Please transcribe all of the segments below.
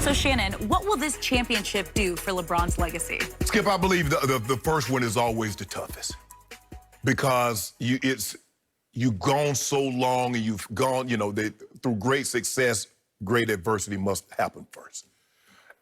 So, Shannon, what will this championship do for LeBron's legacy? Skip, I believe the first one is always the toughest because you've gone so long and you've gone, through great success, great adversity must happen first.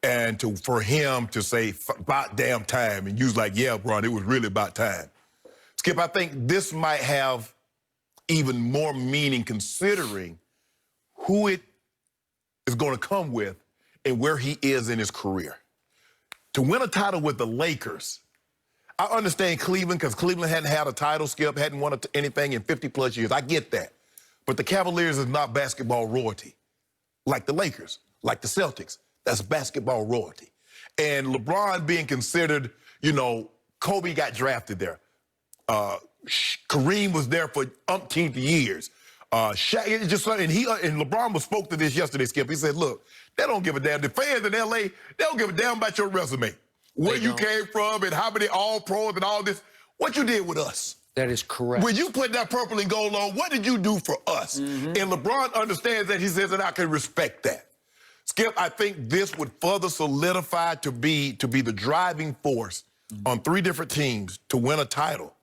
And for him to say, about damn time, and you was like, yeah, Bron, it was really about time. Skip, I think this might have even more meaning considering who it is going to come with and where he is in his career. To win a title with the Lakers, I understand Cleveland, because Cleveland hadn't had a title, Skip, hadn't won anything in 50-plus years. I get that. But the Cavaliers is not basketball royalty like the Lakers, like the Celtics. That's basketball royalty. And LeBron being considered, Kobe got drafted there. Kareem was there for umpteenth years. Shaq, and LeBron spoke to this yesterday, Skip. He said, look, they don't give a damn. The fans in L.A., they don't give a damn about your resume. Where you came from and how many all-pros and all this. What you did with us. That is correct. When you put that purple and gold on, what did you do for us? And LeBron understands that. He says, and I can respect that. Skip, I think this would further solidify to be the driving force on 3 different teams to win a title.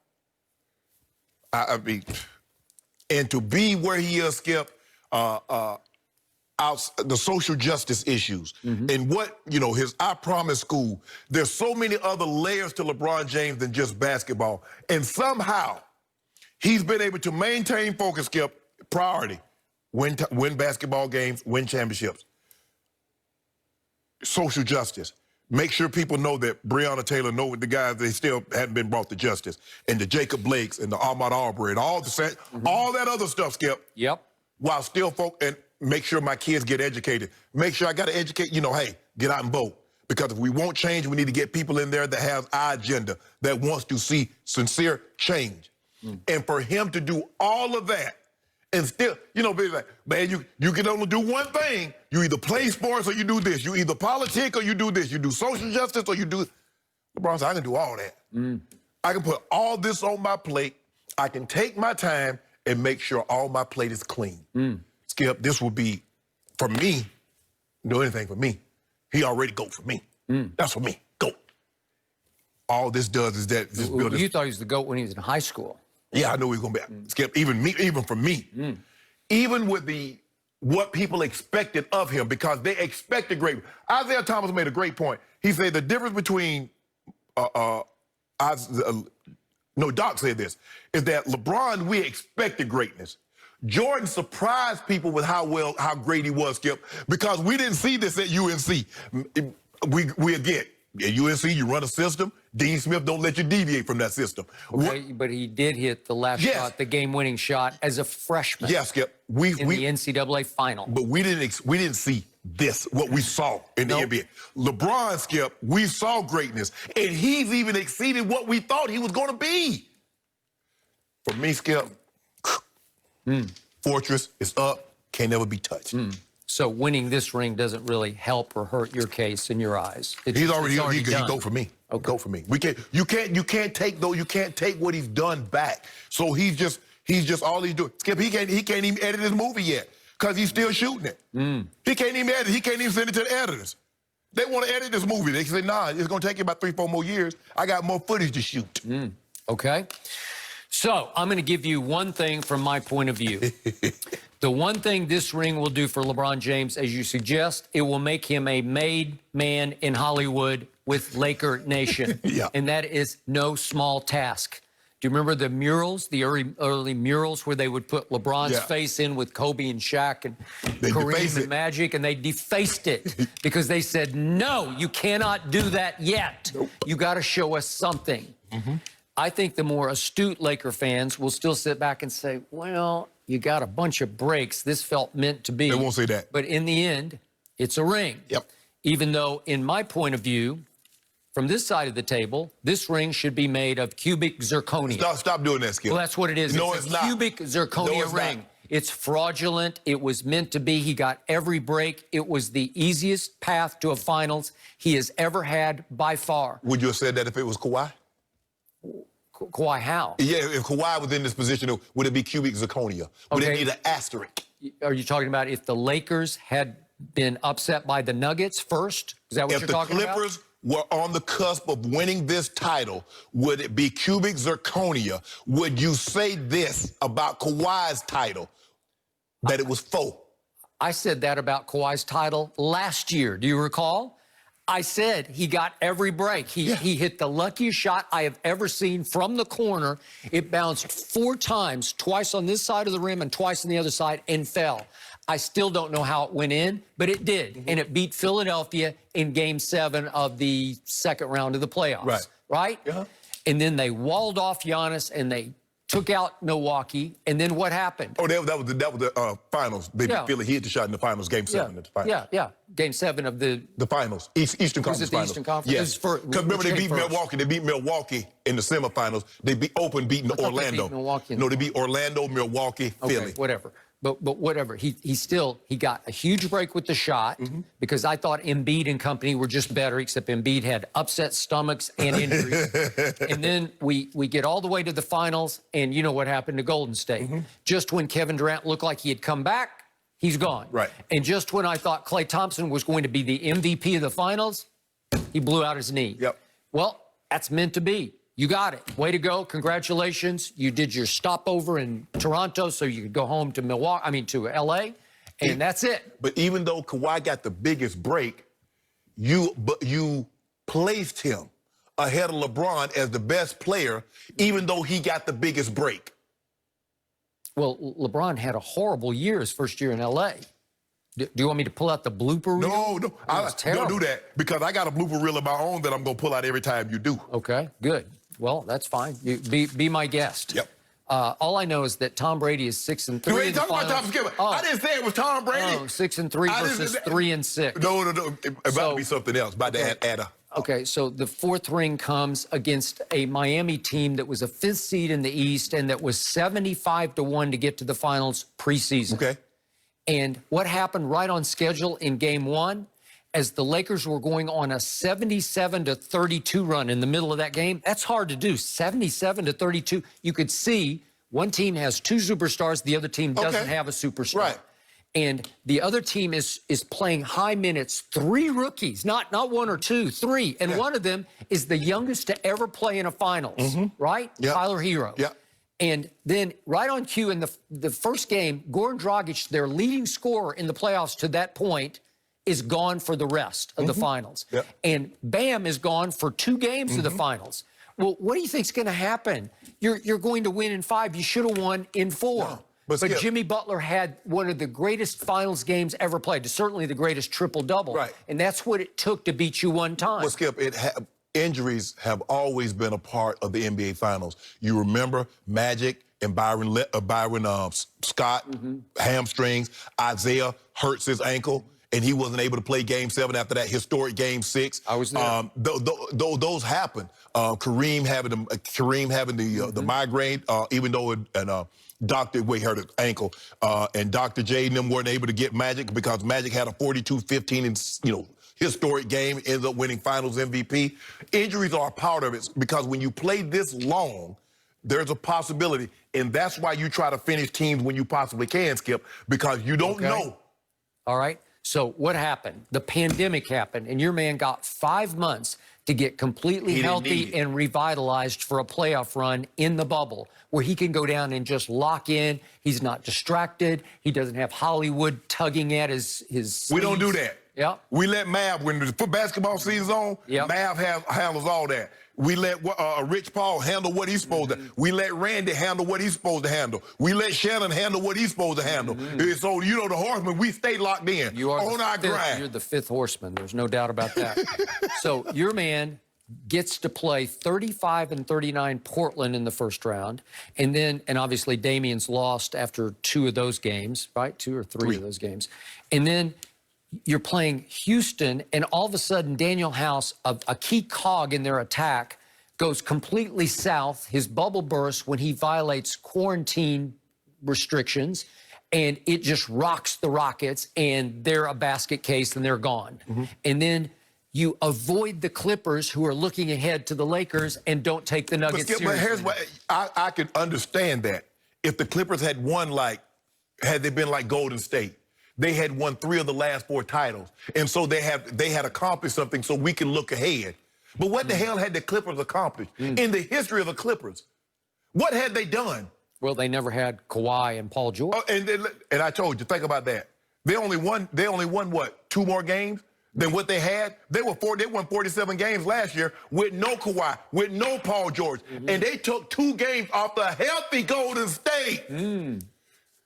And to be where he is, Skip, the social justice issues and what, his I Promise school. There's so many other layers to LeBron James than just basketball. And somehow he's been able to maintain focus, Skip, priority, win basketball games, win championships. Social justice. Make sure people know that Breonna Taylor know the guys, they still hadn't been brought to justice. And the Jacob Blakes and the Ahmaud Arbery and all that other stuff, Skip. Yep. While still and make sure my kids get educated. Make sure I got to educate, hey, get out and vote. Because if we want change, we need to get people in there that have our agenda, that wants to see sincere change. And for him to do all of that, and still, be like, man, you can only do one thing. You either play sports or you do this. You either politic or you do this. You do social justice or you do... LeBron said, I can do all that. I can put all this on my plate. I can take my time and make sure all my plate is clean. Skip, this would be, for me, do anything for me. He already go for me. That's for me. Go. All this does is that... You thought he was the GOAT when he was in high school. Yeah, I knew he was going to be. Skip, even for me. Even with what people expected of him, because they expected great. Isaiah Thomas made a great point. He said the difference between, Doc said this, is that LeBron, we expected greatness. Jordan surprised people with how great he was, Skip, because we didn't see this at UNC. We again, at UNC, you run a system. Dean Smith don't let you deviate from that system. Okay, but he did hit the last shot, the game-winning shot, as a freshman. Yes, Skip. In the NCAA final. But we didn't see this, what we saw in the NBA. LeBron, Skip, we saw greatness, and he's even exceeded what we thought he was going to be. For me, Skip, fortress is up, can't never be touched. So winning this ring doesn't really help or hurt your case in your eyes. He's already done. He go for me. Okay. Go for me. You can't take what he's done back. So he's just all he's doing. Skip, he can't even edit his movie yet because he's still shooting it. He can't even edit. He can't even send it to the editors. They want to edit this movie. They say, nah, it's gonna take you about 3-4 more years. I got more footage to shoot. Okay. So I'm going to give you one thing from my point of view. The one thing this ring will do for LeBron James, as you suggest, it will make him a made man in Hollywood with Laker Nation. And that is no small task. Do you remember the murals, the early murals where they would put LeBron's face in with Kobe and Shaq and Kareem and Magic, and they defaced it because they said, no, you cannot do that yet. You got to show us something. I think the more astute Laker fans will still sit back and say, well, you got a bunch of breaks. This felt meant to be. They won't say that. But in the end, it's a ring. Even though, in my point of view, from this side of the table, this ring should be made of cubic zirconia. Stop doing that, Skip. Well, that's what it is. No, it's a cubic zirconia ring. It's fraudulent. It was meant to be. He got every break. It was the easiest path to a finals he has ever had by far. Would you have said that if it was Kawhi? Kawhi, how? Yeah, if Kawhi was in this position, would it be cubic zirconia? Would it need an asterisk? Are you talking about if the Lakers had been upset by the Nuggets first? Is that what you're talking about? If the Clippers were on the cusp of winning this title, would it be cubic zirconia? Would you say this about Kawhi's title, that it was 4? I said that about Kawhi's title last year. Do you recall? I said he got every break. He hit the luckiest shot I have ever seen from the corner. It bounced 4 times, twice on this side of the rim and twice on the other side, and fell. I still don't know how it went in, but it did. And it beat Philadelphia in Game 7 of the second round of the playoffs. Right? And then they walled off Giannis, and they took out Milwaukee, and then what happened? Oh, that was the finals. They beat Philly. He hit the shot in the finals, Game 7 at the finals. Game 7 of the finals, Eastern Conference. Was it the finals. Eastern Conference? Yes. Because remember, they beat Milwaukee. They beat Milwaukee in the semifinals. They beat beating Orlando. They beat Milwaukee. No, they beat Orlando, Milwaukee, Philly. Whatever. But whatever. He got a huge break with the shot because I thought Embiid and company were just better, except Embiid had upset stomachs and injuries. And then we get all the way to the finals, and you know what happened to Golden State. Just when Kevin Durant looked like he had come back, he's gone. Right. And just when I thought Klay Thompson was going to be the MVP of the finals, he blew out his knee. Well, that's meant to be. You got it. Way to go. Congratulations. You did your stopover in Toronto so you could go home to to L.A., and that's it. But even though Kawhi got the biggest break, you placed him ahead of LeBron as the best player, even though he got the biggest break. Well, LeBron had a horrible year his first year in L.A. Do you want me to pull out the blooper reel? No. Don't do that, because I got a blooper reel of my own that I'm going to pull out every time you do. Okay, good. Well, that's fine. You be my guest. All I know is that Tom Brady is 6-3. You ain't talking about Tom Skipper. I didn't say it was Tom Brady. 6-3 versus 3-6. No. About to be something else. About to add a... Okay, so the 4th ring comes against a Miami team that was a 5th seed in the East and that was 75-1 to get to the finals preseason. Okay. And what happened right on schedule in Game 1? As the Lakers were going on a 77-32 run in the middle of that game. That's hard to do, 77-32. You could see one team has 2 superstars, the other team doesn't have a superstar. Right. And the other team is playing high minutes, 3 rookies, not 1 or 2, 3. And one of them is the youngest to ever play in a finals, right? Tyler Hero. And then right on cue in the first game, Goran Dragic, their leading scorer in the playoffs to that point, is gone for the rest of the finals. And Bam is gone for 2 games of the finals. Well, what do you think's going to happen? You're going to win in 5. You should have won in 4. No, but Jimmy Butler had one of the greatest finals games ever played, certainly the greatest triple-double. And that's what it took to beat you one time. Well, Skip, injuries have always been a part of the NBA Finals. You remember Magic and Byron Scott, hamstrings. Isaiah hurts his ankle, and he wasn't able to play Game 7 after that historic Game 6. I was there. Those happen. Kareem having the migraine, even though Dr. Way hurt his ankle, and Dr. J and them weren't able to get Magic because Magic had a 42-15 and historic game, ends up winning Finals MVP. Injuries are a part of it because when you play this long, there's a possibility, and that's why you try to finish teams when you possibly can, Skip, because you don't know. All right. So what happened? The pandemic happened, and your man got 5 months to get completely healthy and revitalized for a playoff run in the bubble where he can go down and just lock in. He's not distracted. He doesn't have Hollywood tugging at his sleeves. We don't do that. We let Mav, when the basketball season's on, Mav handles all that. We let Rich Paul handle what he's supposed to. We let Randy handle what he's supposed to handle. We let Shannon handle what he's supposed to handle. So, the Horsemen, we stay locked in on our grind. You're the 5th horseman. There's no doubt about that. So your man gets to play 35-39 Portland in the first round. And obviously Damian's lost after 2 of those games, right? 2 or 3 of those games. And then you're playing Houston, and all of a sudden Daniel House, a key cog in their attack, goes completely south. His bubble bursts when he violates quarantine restrictions, and it just rocks the Rockets, and they're a basket case, and they're gone. And then you avoid the Clippers, who are looking ahead to the Lakers, and don't take the Nuggets seriously. But here's what I could understand that. If the Clippers had won had they been like Golden State, they had won 3 of the last 4 titles. And so they had accomplished something so we can look ahead. But what the hell had the Clippers accomplished in the history of the Clippers? What had they done? Well, they never had Kawhi and Paul George. Oh, and I told you, think about that. They only won what, 2 more games than what they had? They won 47 games last year with no Kawhi, with no Paul George. And they took 2 games off the healthy Golden State.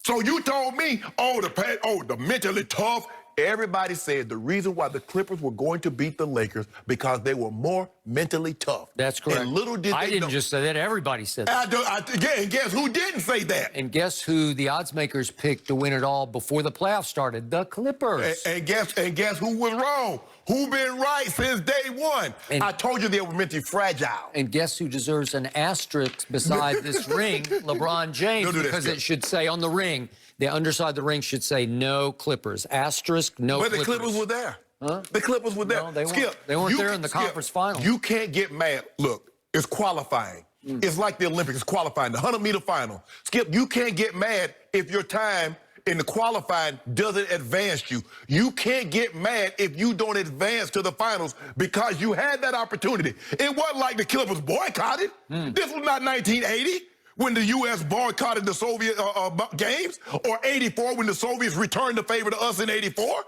So you told me, the mentally tough. Everybody said the reason why the Clippers were going to beat the Lakers because they were more mentally tough. That's correct. And little did I they didn't know. just say that. Everybody said that. And guess who didn't say that? And guess who the odds makers picked to win it all before the playoffs started? The Clippers. And guess who was wrong? Who been right since day one? And I told you they were mentally fragile. And guess who deserves an asterisk beside this ring? LeBron James, Don't do that, because Skip. it should say on the ring, the underside of the ring should say no Clippers. Asterisk, no But Clippers. the Clippers were there. Huh? The Clippers were there. No, they Skip, weren't. They weren't there in the Skip, conference final. You can't get mad. Look, it's qualifying. It's like the Olympics. It's qualifying, the 100-meter final. Skip, you can't get mad if your time in the qualifying doesn't advance you. You can't get mad if you don't advance to the finals because you had that opportunity. It wasn't like the Clippers boycotted. This was not 1980 when the U.S. boycotted the Soviet games, or 84 when the Soviets returned the favor to us in 84.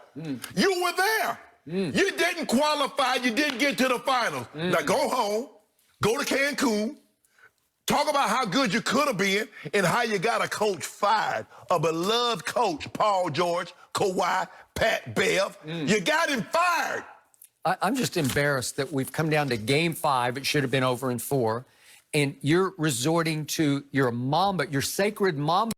You were there. You didn't qualify. You didn't get to the finals. Now go home, go to Cancun, talk about how good you could have been and how you got a coach fired, a beloved coach, Paul George, Kawhi, Pat Bev. You got him fired. I'm just embarrassed that we've come down to game 5. It should have been over in 4. And you're resorting to your Mamba, your sacred Mamba.